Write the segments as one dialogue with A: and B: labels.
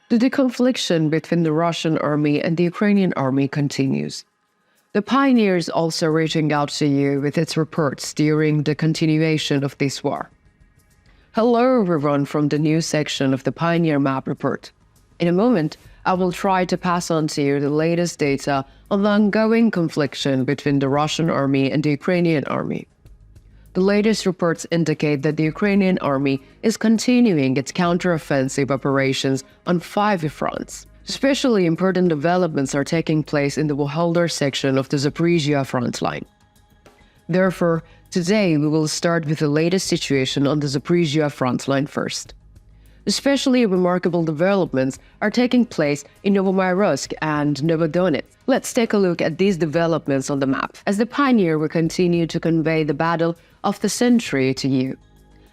A: The deconfliction between the Russian army and the Ukrainian army continues. The Pioneer is also reaching out to you with its reports during the continuation of this war. Hello everyone from the news section of the Pioneer Map report. In a moment, I will try to pass on to you the latest data on the ongoing confliction between the Russian army and the Ukrainian army. The latest reports indicate that the Ukrainian army is continuing its counteroffensive operations on 5 fronts. Especially important developments are taking place in the Vuhledar section of the Zaporizhia front line. Therefore, today we will start with the latest situation on the Zaporizhia front line first. Especially remarkable developments are taking place in Novomairoske and Novodonetske. Let's take a look at these developments on the map. As the Pioneer, we continue to convey the battle of the century to you.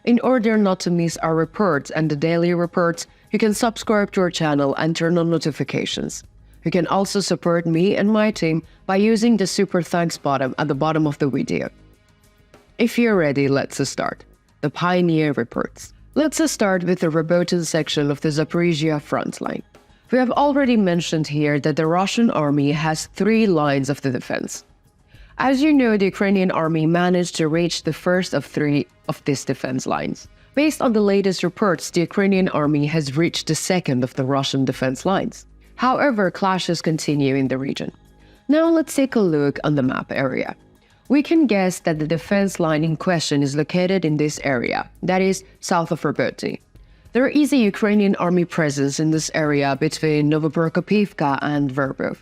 A: In order not to miss our reports and the daily reports, you can subscribe to our channel and turn on notifications. You can also support me and my team by using the super thanks button at the bottom of the video. If you're ready, let's start. The Pioneer reports. Let's start with the Robotin section of the Zaporizhia front line. We have already mentioned here that the Russian army has 3 lines of the defense. As you know, the Ukrainian army managed to reach the first of 3 of these defense lines. Based on the latest reports, the Ukrainian army has reached the second of the Russian defense lines. However, clashes continue in the region. Now let's take a look on the map area. We can guess that the defense line in question is located in this area, that is, south of Robotin. There is a Ukrainian army presence in this area between Novomairoske and Verbov.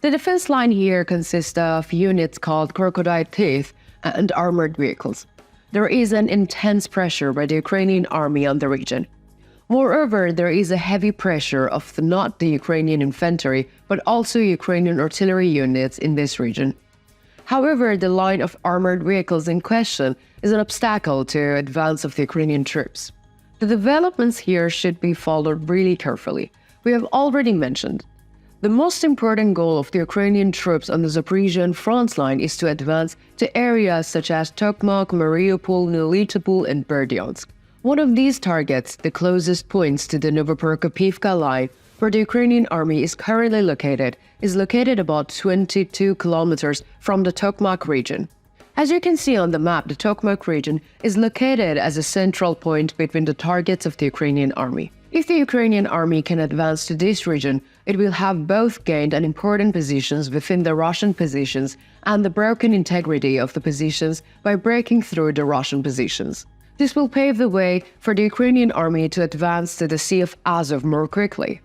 A: The defense line here consists of units called Crocodile Teeth and armored vehicles. There is an intense pressure by the Ukrainian army on the region. Moreover, there is a heavy pressure of not the Ukrainian infantry, but also Ukrainian artillery units in this region. However, the line of armored vehicles in question is an obstacle to advance of the Ukrainian troops. The developments here should be followed really carefully. We have already mentioned. The most important goal of the Ukrainian troops on the Zaporizhian front line is to advance to areas such as Tokmak, Mariupol, Melitopol, and Berdyansk. One of these targets, the closest points to the Novomairoske line, where the Ukrainian army is currently located, is located about 22 kilometers from the Tokmak region. As you can see on the map, the Tokmak region is located as a central point between the targets of the Ukrainian army. If the Ukrainian army can advance to this region, it will have both gained an important positions within the Russian positions and the broken integrity of the positions by breaking through the Russian positions. This will pave the way for the Ukrainian army to advance to the Sea of Azov more quickly.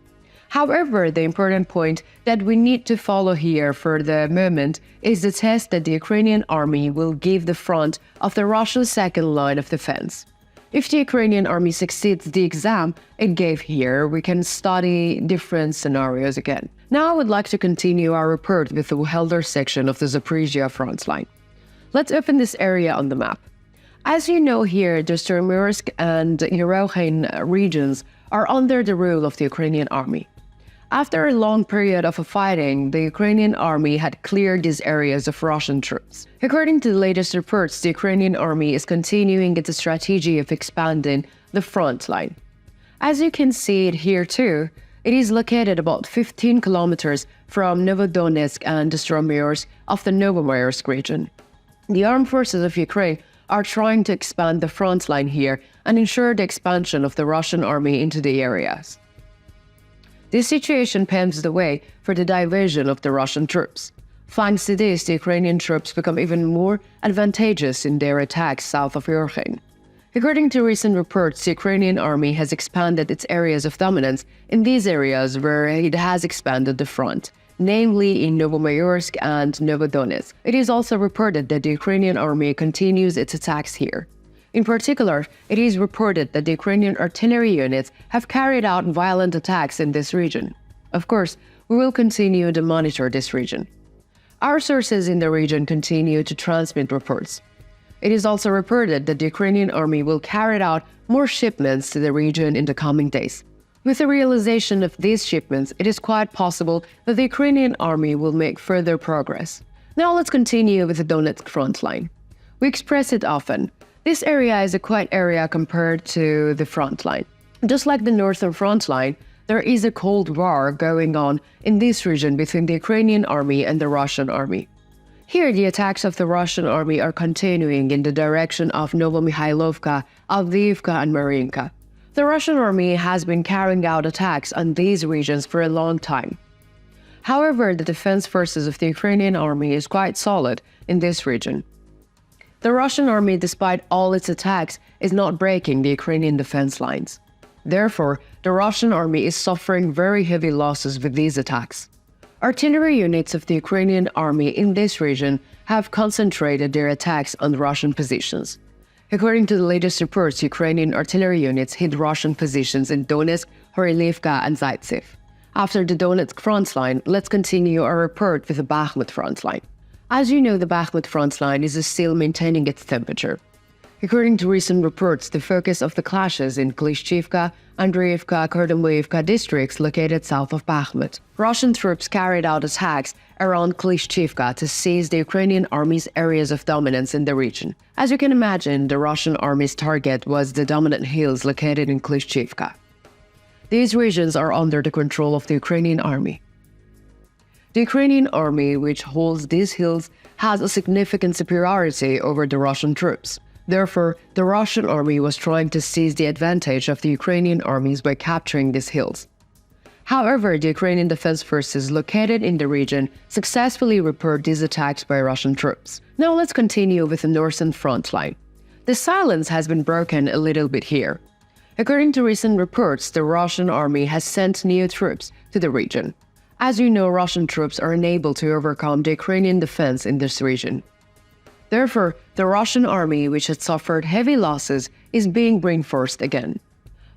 A: However, the important point that we need to follow here for the moment is the test that the Ukrainian army will give the front of the Russian second line of defense. If the Ukrainian army succeeds the exam it gave here, we can study different scenarios again. Now I would like to continue our report with the Vuhledar section of the Zaporizhia front line. Let's open this area on the map. As you know here, the Novomairoske and Novodonetske regions are under the rule of the Ukrainian army. After a long period of fighting, the Ukrainian army had cleared these areas of Russian troops. According to the latest reports, the Ukrainian army is continuing its strategy of expanding the front line. As you can see it here too, it is located about 15 kilometers from Novodonetske and Novomairoske of the Novomairoske region. The armed forces of Ukraine are trying to expand the front line here and ensure the expansion of the Russian army into the areas. This situation paves the way for the diversion of the Russian troops. Thanks to this, the Ukrainian troops become even more advantageous in their attacks south of Urkhin. According to recent reports, the Ukrainian army has expanded its areas of dominance in these areas where it has expanded the front, namely in Novomairoske and Novodonetske. It is also reported that the Ukrainian army continues its attacks here. In particular, it is reported that the Ukrainian artillery units have carried out violent attacks in this region. Of course, we will continue to monitor this region. Our sources in the region continue to transmit reports. It is also reported that the Ukrainian army will carry out more shipments to the region in the coming days. With the realization of these shipments, it is quite possible that the Ukrainian army will make further progress. Now let's continue with the Donetsk front line. We express it often. This area is a quiet area compared to the front line. Just like the northern front line, there is a cold war going on in this region between the Ukrainian army and the Russian army. Here, the attacks of the Russian army are continuing in the direction of Novomairoske, Avdiivka, and Marinka. The Russian army has been carrying out attacks on these regions for a long time. However, the defense forces of the Ukrainian army is quite solid in this region. The Russian army, despite all its attacks, is not breaking the Ukrainian defense lines. Therefore, the Russian army is suffering very heavy losses with these attacks. Artillery units of the Ukrainian army in this region have concentrated their attacks on Russian positions. According to the latest reports, Ukrainian artillery units hit Russian positions in Donetsk, Horylivka, and Zaitsev. After the Donetsk front line, let's continue our report with the Bakhmut front line. As you know, the Bakhmut front line is still maintaining its temperature. According to recent reports, the focus of the clashes in Klishchivka, Andreevka, Kordomoivka districts located south of Bakhmut. Russian troops carried out attacks around Klishchivka to seize the Ukrainian army's areas of dominance in the region. As you can imagine, the Russian army's target was the dominant hills located in Klishchivka. These regions are under the control of the Ukrainian army. The Ukrainian army, which holds these hills, has a significant superiority over the Russian troops. Therefore, the Russian army was trying to seize the advantage of the Ukrainian armies by capturing these hills. However, the Ukrainian defense forces located in the region successfully repelled these attacks by Russian troops. Now let's continue with the northern front line. The silence has been broken a little bit here. According to recent reports, the Russian army has sent new troops to the region. As you know, Russian troops are unable to overcome the Ukrainian defense in this region. Therefore, the Russian army, which had suffered heavy losses, is being reinforced again.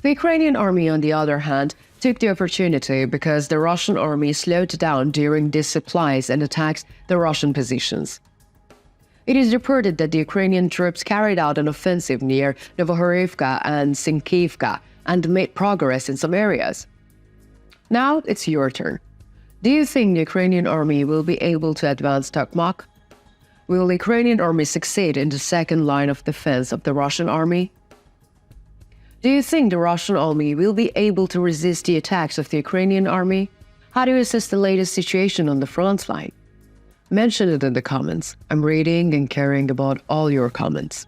A: The Ukrainian army, on the other hand, took the opportunity because the Russian army slowed down during these supplies and attacked the Russian positions. It is reported that the Ukrainian troops carried out an offensive near Novomairoske and Sinkivka and made progress in some areas. Now it's your turn. Do you think the Ukrainian army will be able to advance Tokmak? Will the Ukrainian army succeed in the second line of defense of the Russian army? Do you think the Russian army will be able to resist the attacks of the Ukrainian army? How do you assess the latest situation on the front line? Mention it in the comments. I'm reading and caring about all your comments.